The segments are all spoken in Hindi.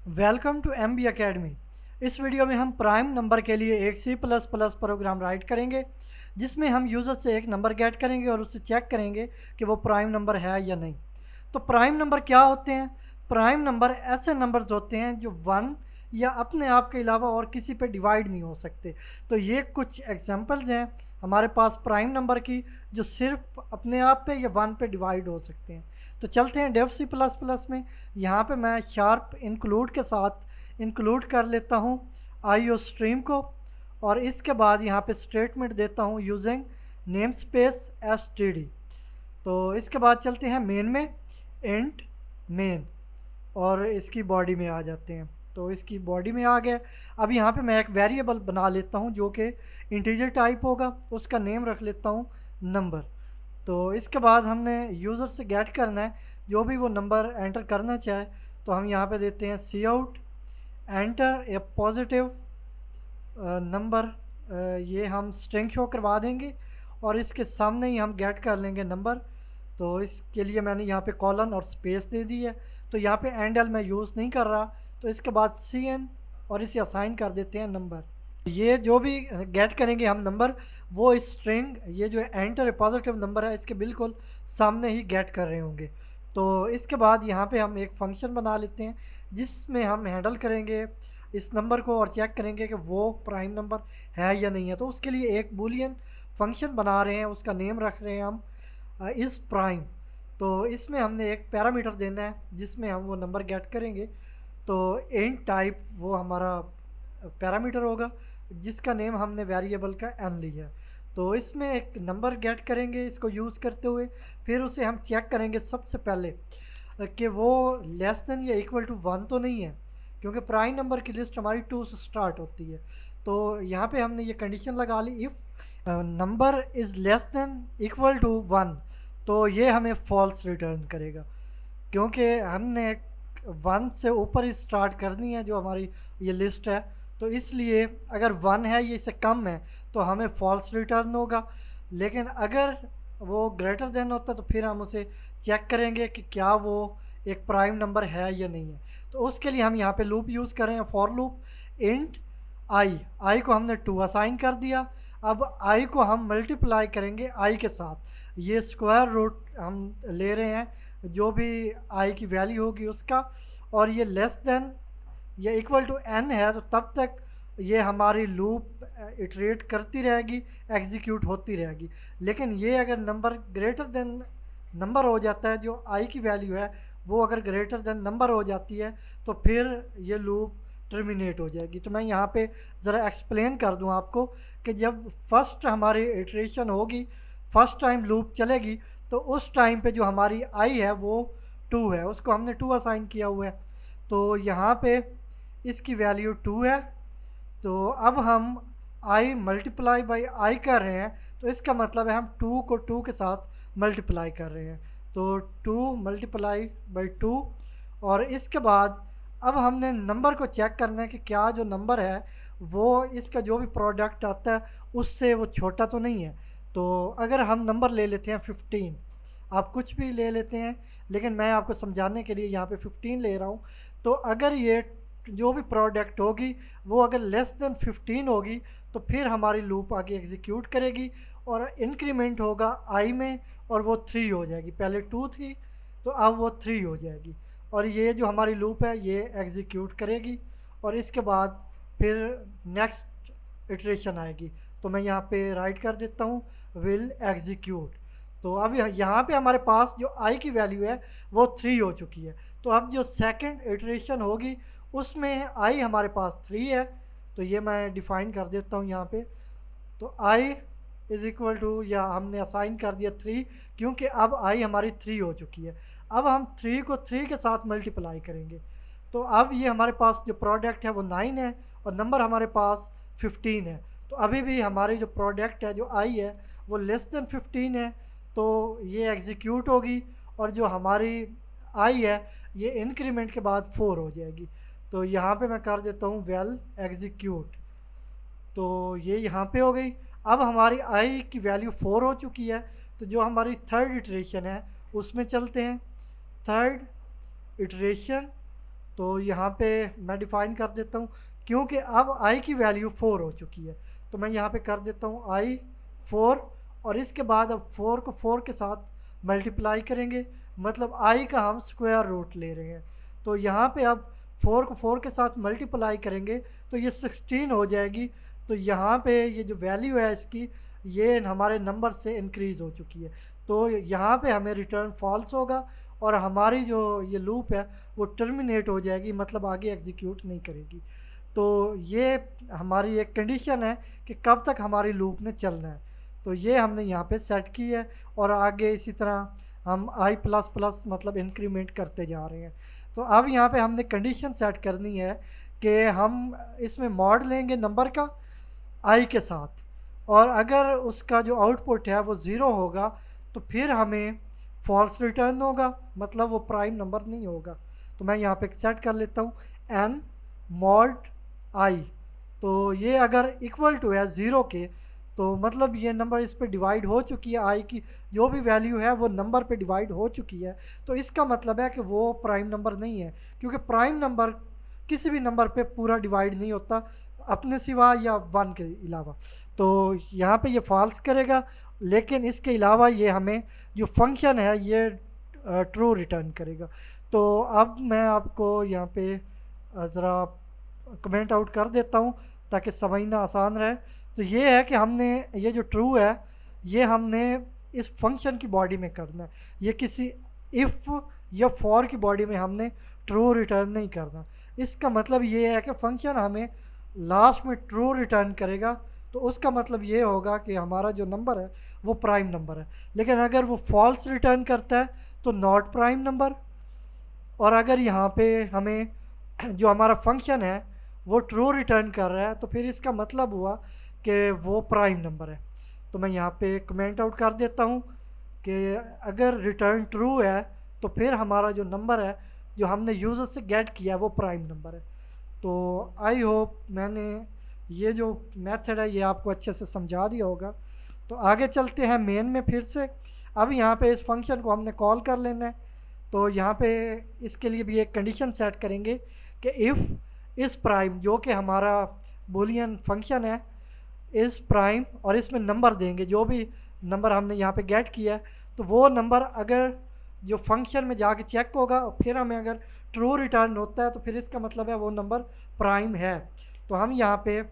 Welcome to MB academy. इस वीडियो में हम प्राइम नंबर के लिए एक C++ प्रोग्राम राइट करेंगे, जिसमें हम यूज़र से एक नंबर गेट करेंगे और उससे चेक करेंगे कि वो प्राइम नंबर है या नहीं। तो प्राइम नंबर क्या होते हैं? प्राइम नंबर ऐसे नंबर्स होते हैं जो वन या अपने आप के अलावा और किसी पे डिवाइड नहीं हो सकते। तो ये कुछ एग्जांपल्स हैं हमारे पास प्राइम नंबर की, जो सिर्फ अपने आप पे या वन पे डिवाइड हो सकते हैं। तो चलते हैं डेव C++ में। यहाँ पे मैं शार्प इंक्लूड के साथ इंक्लूड कर लेता हूँ IO स्ट्रीम को, और इसके बाद यहाँ पे स्टेटमेंट देता हूँ यूजिंग नेम स्पेस std। तो इसके बाद चलते हैं मेन में, इंट मेन, और इसकी बॉडी में आ जाते हैं। तो इसकी बॉडी में आ गए। अब यहाँ पे मैं एक वेरिएबल बना लेता हूँ जो कि इंटीजर टाइप होगा, उसका नेम रख लेता हूँ नंबर। तो इसके बाद हमने यूज़र से गेट करना है जो भी वो नंबर एंटर करना चाहे। तो हम यहाँ पे देते हैं सी out enter a positive number. ये हम स्ट्रिंग शो करवा देंगे और इसके सामने ही हम गेट कर लेंगे नंबर। तो इसके लिए मैंने यहाँ पे कॉलन और स्पेस दे दी है। तो यहाँ पे एंड एल मैं यूज़ नहीं कर रहा। तो इसके बाद CN और इसे असाइन कर देते हैं नंबर। ये जो भी गेट करेंगे हम नंबर, वो स्ट्रिंग ये जो एंटर ए पॉजिटिव नंबर है इसके बिल्कुल सामने ही गेट कर रहे होंगे। तो इसके बाद यहाँ पे हम एक फंक्शन बना लेते हैं जिसमें हम हैंडल करेंगे इस नंबर को और चेक करेंगे कि वो प्राइम नंबर है या नहीं है। तो उसके लिए एक बूलियन फंक्शन बना रहे हैं, उसका नेम रख रहे हैं हम इस प्राइम। तो इसमें हमने एक पैरामीटर देना है जिसमें हम वो नंबर गेट करेंगे। तो इंट टाइप वो हमारा पैरामीटर होगा जिसका नेम हमने वेरिएबल का n लिया। तो इसमें एक नंबर गेट करेंगे इसको यूज़ करते हुए, फिर उसे हम चेक करेंगे सबसे पहले कि वो लेस देन या इक्वल टू 1 तो नहीं है, क्योंकि प्राइम नंबर की लिस्ट हमारी 2 से स्टार्ट होती है। तो यहाँ पे हमने ये कंडीशन लगा ली, if number is less than equal to 1, तो ये हमें फॉल्स रिटर्न करेगा, क्योंकि हमने 1 से ऊपर ही स्टार्ट करनी है जो हमारी ये लिस्ट है। तो इसलिए अगर 1 है ये इससे कम है तो हमें फॉल्स रिटर्न होगा, लेकिन अगर वो ग्रेटर देन होता तो फिर हम उसे चेक करेंगे कि क्या वो एक प्राइम नंबर है या नहीं है। तो उसके लिए हम यहाँ पे लूप यूज़ करें, फॉर लूप इंट आई को हमने 2 असाइन कर दिया। अब आई को हम मल्टीप्लाई करेंगे आई के साथ, ये स्क्वायर रूट हम ले रहे हैं जो भी आई की वैल्यू होगी उसका, और ये लेस देन या इक्वल टू n है तो तब तक ये हमारी लूप इटरेट करती रहेगी, एग्जीक्यूट होती रहेगी। लेकिन ये अगर नंबर ग्रेटर देन नंबर हो जाता है, जो आई की वैल्यू है वो अगर ग्रेटर देन नंबर हो जाती है तो फिर ये लूप टर्मिनेट हो जाएगी। तो मैं यहाँ पे ज़रा एक्सप्लेन कर दूँ आपको कि जब फर्स्ट हमारी इटरेशन होगी, फर्स्ट टाइम लूप चलेगी, तो उस टाइम पे जो हमारी आई है वो 2 है, उसको हमने 2 असाइन किया हुआ है। तो यहाँ पे इसकी वैल्यू 2 है। तो अब हम आई मल्टीप्लाई बाई आई कर रहे हैं, तो इसका मतलब है हम 2 को 2 के साथ मल्टीप्लाई कर रहे हैं। तो 2 मल्टीप्लाई बाई 2, और इसके बाद अब हमने नंबर को चेक करना है कि क्या जो नंबर है वो इसका जो भी प्रोडक्ट आता है उससे वो छोटा तो नहीं है। तो अगर हम नंबर ले लेते हैं 15, आप कुछ भी ले लेते हैं, लेकिन मैं आपको समझाने के लिए यहाँ पे 15 ले रहा हूँ। तो अगर ये जो भी प्रोडक्ट होगी वो अगर लेस देन 15 होगी तो फिर हमारी लूप आगे एग्जीक्यूट करेगी और इंक्रीमेंट होगा आई में, और वो 3 हो जाएगी। पहले 2 थी तो अब वो 3 हो जाएगी, और ये जो हमारी लूप है ये एग्जीक्यूट करेगी, और इसके बाद फिर नेक्स्ट इटरेशन आएगी। तो मैं यहाँ पे राइट कर देता हूँ विल एग्जीक्यूट। तो अब यहाँ पे हमारे पास जो आई की वैल्यू है वो 3 हो चुकी है। तो अब जो सेकंड इटरेशन होगी उसमें आई हमारे पास 3 है। तो ये मैं डिफ़ाइन कर देता हूँ यहाँ पे। तो आई इज़ इक्वल टू, या हमने असाइन कर दिया 3, क्योंकि अब आई हमारी 3 हो चुकी है। अब हम 3 को 3 के साथ मल्टीप्लाई करेंगे। तो अब ये हमारे पास जो प्रोडक्ट है वो 9 है और नंबर हमारे पास 15 है। तो अभी भी हमारी जो प्रोडक्ट है जो आई है वो लेस देन 15 है, तो ये एग्जीक्यूट होगी, और जो हमारी आई है ये इंक्रीमेंट के बाद 4 हो जाएगी। तो यहाँ पे मैं कर देता हूँ वेल एग्जीक्यूट। तो ये यहाँ पे हो गई। अब हमारी आई की वैल्यू 4 हो चुकी है। तो जो हमारी थर्ड इटरेशन है उसमें चलते हैं। थर्ड इटरेशन, तो यहाँ पे मैं डिफ़ाइन कर देता हूँ, क्योंकि अब आई की वैल्यू 4 हो चुकी है, तो मैं यहाँ पे कर देता हूँ आई 4, और इसके बाद अब 4 को 4 के साथ मल्टीप्लाई करेंगे, मतलब आई का हम स्क्वायर रूट ले रहे हैं। तो यहाँ पे अब 4 को 4 के साथ मल्टीप्लाई करेंगे तो ये 16 हो जाएगी। तो यहाँ पे ये जो वैल्यू है इसकी, ये हमारे नंबर से इंक्रीज़ हो चुकी है, तो यहाँ पे हमें रिटर्न फॉल्स होगा और हमारी जो ये लूप है वो टर्मिनेट हो जाएगी, मतलब आगे एग्जीक्यूट नहीं करेगी। तो ये हमारी एक कंडीशन है कि कब तक हमारी लूप ने चलना है, तो ये हमने यहाँ पे सेट की है, और आगे इसी तरह हम आई प्लस प्लस मतलब इंक्रीमेंट करते जा रहे हैं। तो अब यहाँ पे हमने कंडीशन सेट करनी है कि हम इसमें मॉड लेंगे नंबर का आई के साथ, और अगर उसका जो आउटपुट है वो ज़ीरो होगा तो फिर हमें फॉल्स रिटर्न होगा, मतलब वो प्राइम नंबर नहीं होगा। तो मैं यहाँ पे सेट कर लेता हूँ एन मॉड आई, तो ये अगर इक्वल टू है ज़ीरो के, तो मतलब ये नंबर इस पे डिवाइड हो चुकी है, आई की जो भी वैल्यू है वो नंबर पे डिवाइड हो चुकी है, तो इसका मतलब है कि वो प्राइम नंबर नहीं है, क्योंकि प्राइम नंबर किसी भी नंबर पे पूरा डिवाइड नहीं होता अपने सिवा या 1 के अलावा। तो यहाँ पे ये फॉल्स करेगा, लेकिन इसके अलावा ये हमें जो फंक्शन है ये ट्रू रिटर्न करेगा। तो अब मैं आपको यहाँ पे ज़रा कमेंट आउट कर देता हूँ ताकि समझना आसान रहे। तो ये है कि हमने ये जो ट्रू है ये हमने इस फंक्शन की बॉडी में करना है, ये किसी इफ़ या फॉर की बॉडी में हमने ट्रू रिटर्न नहीं करना। इसका मतलब ये है कि फंक्शन हमें लास्ट में ट्रू रिटर्न करेगा, तो उसका मतलब ये होगा कि हमारा जो नंबर है वो प्राइम नंबर है। लेकिन अगर वो फॉल्स रिटर्न करता है तो नॉट प्राइम नंबर, और अगर यहाँ पे हमें जो हमारा फंक्शन है वो ट्रू रिटर्न कर रहा है तो फिर इसका मतलब हुआ कि वो प्राइम नंबर है। तो मैं यहाँ पे कमेंट आउट कर देता हूँ कि अगर रिटर्न ट्रू है तो फिर हमारा जो नंबर है जो हमने यूज़र से गेट किया वो प्राइम नंबर है। तो आई होप मैंने ये जो मेथड है ये आपको अच्छे से समझा दिया होगा। तो आगे चलते हैं मेन में फिर से। अब यहाँ पे इस फंक्शन को हमने कॉल कर लेना है, तो यहाँ पे इसके लिए भी एक कंडीशन सेट करेंगे कि इफ़ इस प्राइम, जो कि हमारा बूलियन फंक्शन है, इस प्राइम, और इसमें नंबर देंगे जो भी नंबर हमने यहाँ पे गेट किया है, तो वो नंबर अगर जो फंक्शन में जाके चेक होगा और फिर हमें अगर ट्रू रिटर्न होता है तो फिर इसका मतलब है वो नंबर प्राइम है। तो हम यहाँ पे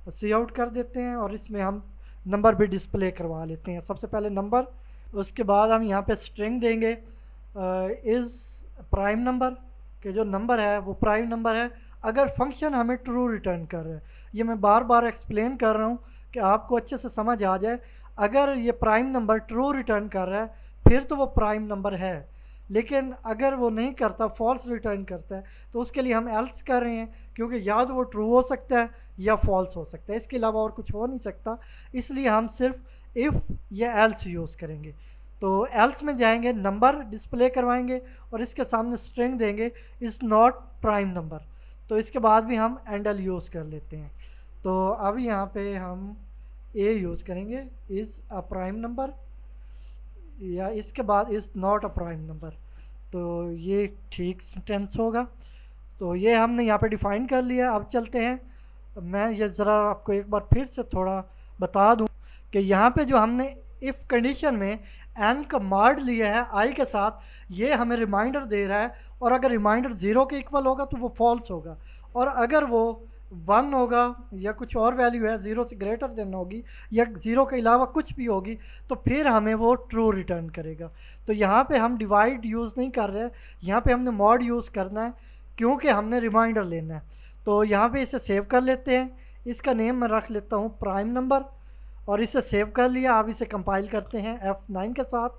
सी आउट कर देते हैं और इसमें हम नंबर भी डिस्प्ले करवा लेते हैं। सबसे पहले नंबर, उसके बाद हम यहाँ पे स्ट्रिंग देंगे इज़ प्राइम नंबर, कि जो नंबर है वो प्राइम नंबर है अगर फंक्शन हमें ट्रू रिटर्न कर रहा है। ये मैं बार बार एक्सप्लेन कर रहा हूँ कि आपको अच्छे से समझ आ जाए। अगर ये प्राइम नंबर ट्रू रिटर्न कर रहा है फिर तो वो प्राइम नंबर है, लेकिन अगर वो नहीं करता, फॉल्स रिटर्न करता है, तो उसके लिए हम एल्स कर रहे हैं, क्योंकि या तो वो ट्रू हो सकता है या फॉल्स हो सकता है, इसके अलावा और कुछ हो नहीं सकता। इसलिए हम सिर्फ इफ़ या एल्स यूज़ करेंगे। तो एल्स में जाएंगे, नंबर डिस्प्ले करवाएंगे और इसके सामने स्ट्रिंग देंगे इज़ नॉट प्राइम नंबर। तो इसके बाद भी हम एंडल यूज़ कर लेते हैं। तो अब यहाँ पे हम ए यूज़ करेंगे, इज़ अ प्राइम नंबर, या इसके बाद is not a prime number. तो ये ठीक सेंटेंस होगा। तो ये हमने यहाँ पे डिफ़ाइन कर लिया। अब चलते हैं, मैं ये ज़रा आपको एक बार फिर से थोड़ा बता दूँ कि यहाँ पे जो हमने इफ़ कंडीशन में एन का मॉड लिया है आई के साथ, ये हमें रिमाइंडर दे रहा है, और अगर रिमाइंडर ज़ीरो के इक्वल होगा तो वो फॉल्स होगा, और अगर वो 1 होगा या कुछ और वैल्यू है ज़ीरो से ग्रेटर देन होगी या ज़ीरो के अलावा कुछ भी होगी तो फिर हमें वो ट्रू रिटर्न करेगा। तो यहाँ पे हम डिवाइड यूज़ नहीं कर रहे, यहाँ पे हमने मॉड यूज़ करना है क्योंकि हमने रिमाइंडर लेना है। तो यहाँ पे इसे सेव कर लेते हैं, इसका नेम मैं रख लेता हूँ प्राइम नंबर, और इसे सेव कर लिया। अब इसे कंपाइल करते हैं F9 के साथ।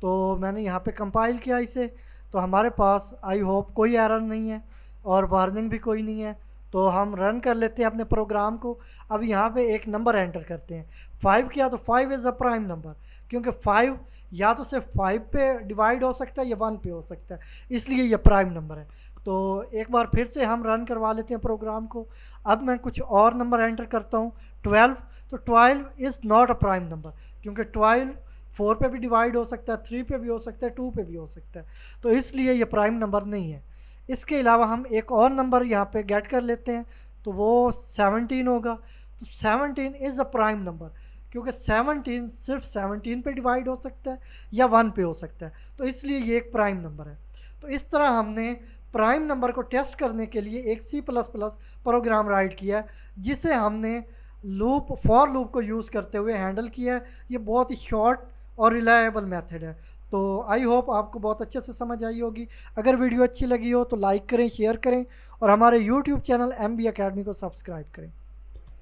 तो मैंने यहाँ पे कंपाइल किया इसे, तो हमारे पास आई होप कोई एरर नहीं है और वार्निंग भी कोई नहीं है। तो हम रन कर लेते हैं अपने प्रोग्राम को। अब यहाँ पे एक नंबर एंटर करते हैं, 5 किया तो 5 इज़ अ प्राइम नंबर, क्योंकि 5 या तो सिर्फ 5 पे डिवाइड हो सकता है या 1 पे हो सकता है, इसलिए ये प्राइम नंबर है। तो एक बार फिर से हम रन करवा लेते हैं प्रोग्राम को। अब मैं कुछ और नंबर एंटर करता हूँ, 12। तो 12 is not a prime number, क्योंकि 12 4 पे भी डिवाइड हो सकता है, 3 पे भी हो सकता है, 2 पे भी हो सकता है, तो इसलिए ये प्राइम नंबर नहीं है। इसके अलावा हम एक और नंबर यहाँ पे गेट कर लेते हैं, तो वो 17 होगा। तो 17 इज़ अ प्राइम नंबर, क्योंकि 17 सिर्फ 17 पे डिवाइड हो सकता है या 1 पे हो सकता है, तो इसलिए ये एक प्राइम नंबर है। तो इस तरह हमने प्राइम नंबर को टेस्ट करने के लिए एक C++ प्रोग्राम राइट किया है, जिसे हमने फॉर लूप को यूज़ करते हुए हैंडल किया है। ये बहुत ही शॉर्ट और रिलायबल मेथड है। तो आई होप आपको बहुत अच्छे से समझ आई होगी। अगर वीडियो अच्छी लगी हो तो लाइक करें, शेयर करें और हमारे यूट्यूब चैनल MB Academy को सब्सक्राइब करें।